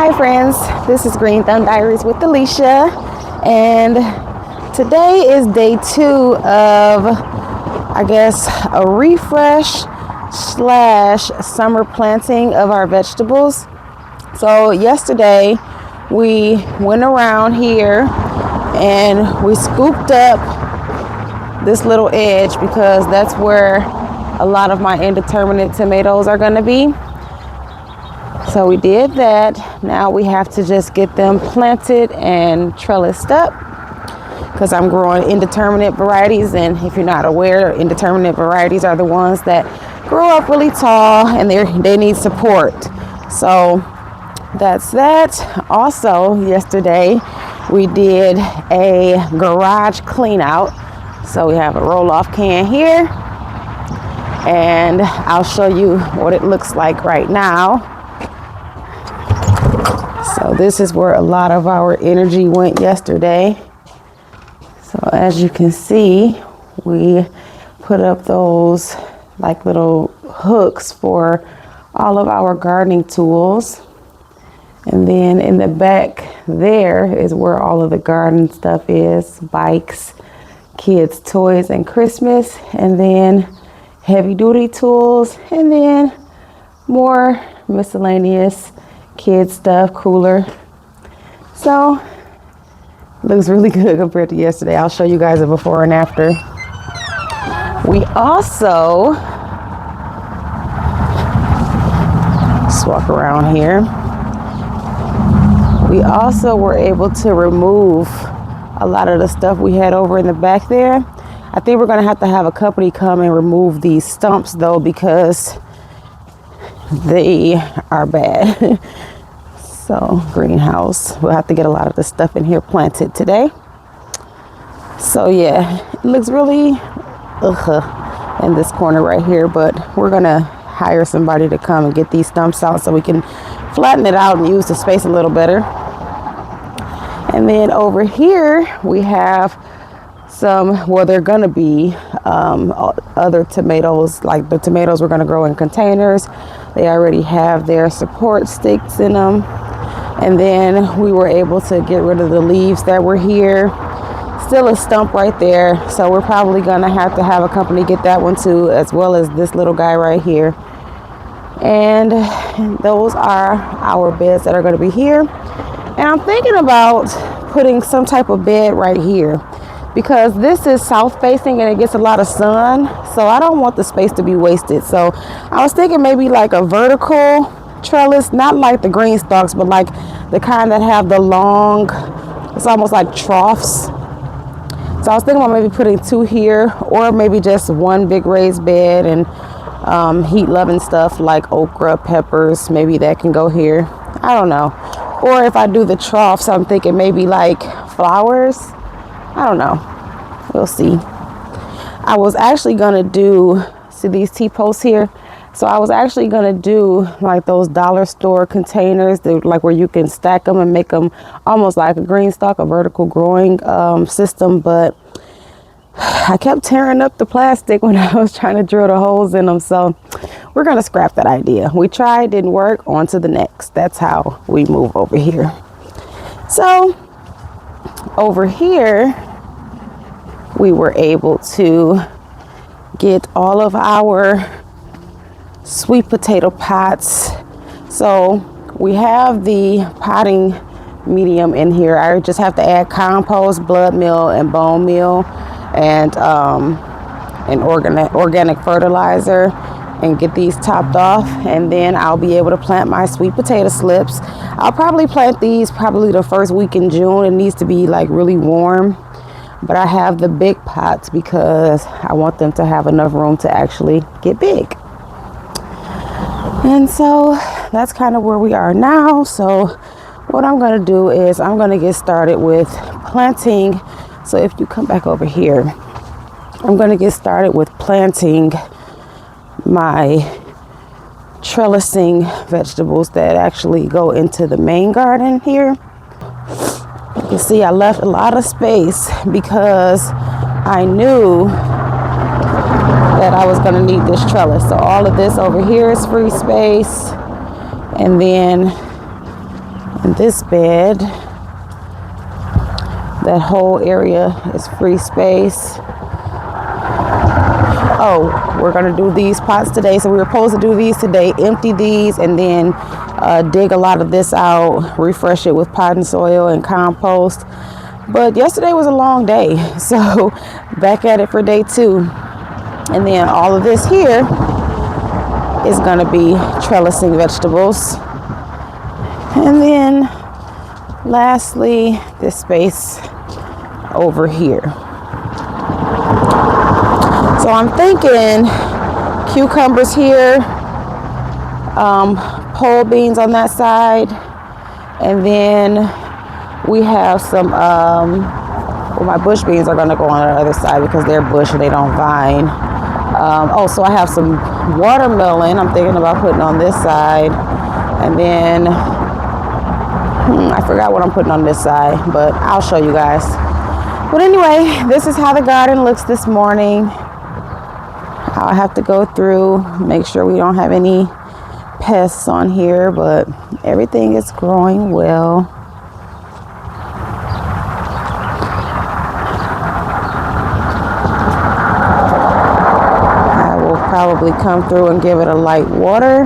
Hi friends, this is Green Thumb Diaries with Alicia, and today is day 2 of, I guess, a refresh slash summer planting of our vegetables. So yesterday we went around here and we scooped up this little edge because that's where a lot of my indeterminate tomatoes are going to be. So we did that. Now we have to just get them planted and trellised up because I'm growing indeterminate varieties, and if you're not aware, indeterminate varieties are the ones that grow up really tall and they need support. So that's that. Also, yesterday we did a garage clean out. So we have a roll-off can here, and I'll show you what it looks like right now. So this is where a lot of our energy went yesterday. So as you can see, we put up those like little hooks for all of our gardening tools. And then in the back there is where all of the garden stuff is, bikes, kids' toys and Christmas, and then heavy duty tools, and then more miscellaneous kids stuff, cooler. So looks really good compared to yesterday. I'll show you guys a before and after. We also just walk around here. We also were able to remove a lot of the stuff we had over in the back there. I think we're gonna have to have a company come and remove these stumps though, because they are bad. So greenhouse, we'll have to get a lot of the stuff in here planted today. So yeah, it looks really in this corner right here, but we're gonna hire somebody to come and get these stumps out so we can flatten it out and use the space a little better. And then over here we have some, well, they're gonna be other tomatoes, like the tomatoes we're gonna grow in containers. They already have their support sticks in them. And then we were able to get rid of the leaves that were here. Still a stump right there. So we're probably gonna have to have a company get that one too, as well as this little guy right here. And those are our beds that are gonna be here. And I'm thinking about putting some type of bed right here, because this is south facing and it gets a lot of sun, so I don't want the space to be wasted. So I was thinking maybe like a vertical trellis, not like the green stalks, but like the kind that have the long, it's almost like troughs. So I was thinking about maybe putting 2 here, or maybe just one big raised bed and heat loving stuff like okra, peppers, maybe that can go here. I don't know. Or if I do the troughs, I'm thinking maybe like flowers. I don't know. We'll see. I was actually gonna do, see these T-posts here? So I was actually gonna do like those dollar store containers, like where you can stack them and make them almost like a green stalk, a vertical growing system. But I kept tearing up the plastic when I was trying to drill the holes in them. So we're gonna scrap that idea. We tried, didn't work, on to the next. That's how we move over here. So over here, we were able to get all of our sweet potato pots. So we have the potting medium in here. I just have to add compost, blood meal, and bone meal, and an organic fertilizer, and get these topped off, and then I'll be able to plant my sweet potato slips. I'll probably plant these probably the first week in June. It needs to be like really warm, but I have the big pots because I want them to have enough room to actually get big. And so that's kind of where we are now. So what I'm going to do is I'm going to get started with planting. So if you come back over here, I'm going to get started with planting my trellising vegetables that actually go into the main garden here. You can see I left a lot of space because I knew that I was going to need this trellis. So all of this over here is free space, and then And this bed, that whole area is free space. Oh, we're gonna do these pots today. So we were supposed to do these today, empty these, and then dig a lot of this out, refresh it with potting soil and compost. But yesterday was a long day, so back at it for day 2. And then all of this here is gonna be trellising vegetables. And then lastly, this space over here. So I'm thinking cucumbers here, pole beans on that side, and then we have some, well, my bush beans are gonna go on the other side because they're bush and they don't vine. So I have some watermelon I'm thinking about putting on this side, and then I forgot what I'm putting on this side, but I'll show you guys. But anyway, this is how the garden looks this morning. I'll have to go through, make sure we don't have any pests on here, but everything is growing well. I will probably come through and give it a light water,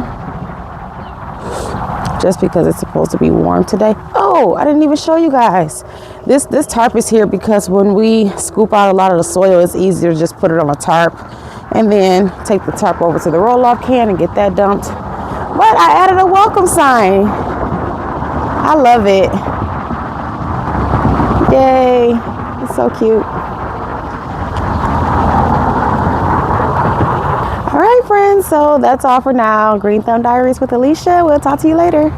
just because it's supposed to be warm today. Oh, I didn't even show you guys. This tarp is here because when we scoop out a lot of the soil, it's easier to just put it on a tarp and then take the tarp over to the roll-off can and get that dumped. But I added a welcome sign. I love it. Yay. It's so cute. All right, friends. So that's all for now. Green Thumb Diaries with Alicia. We'll talk to you later.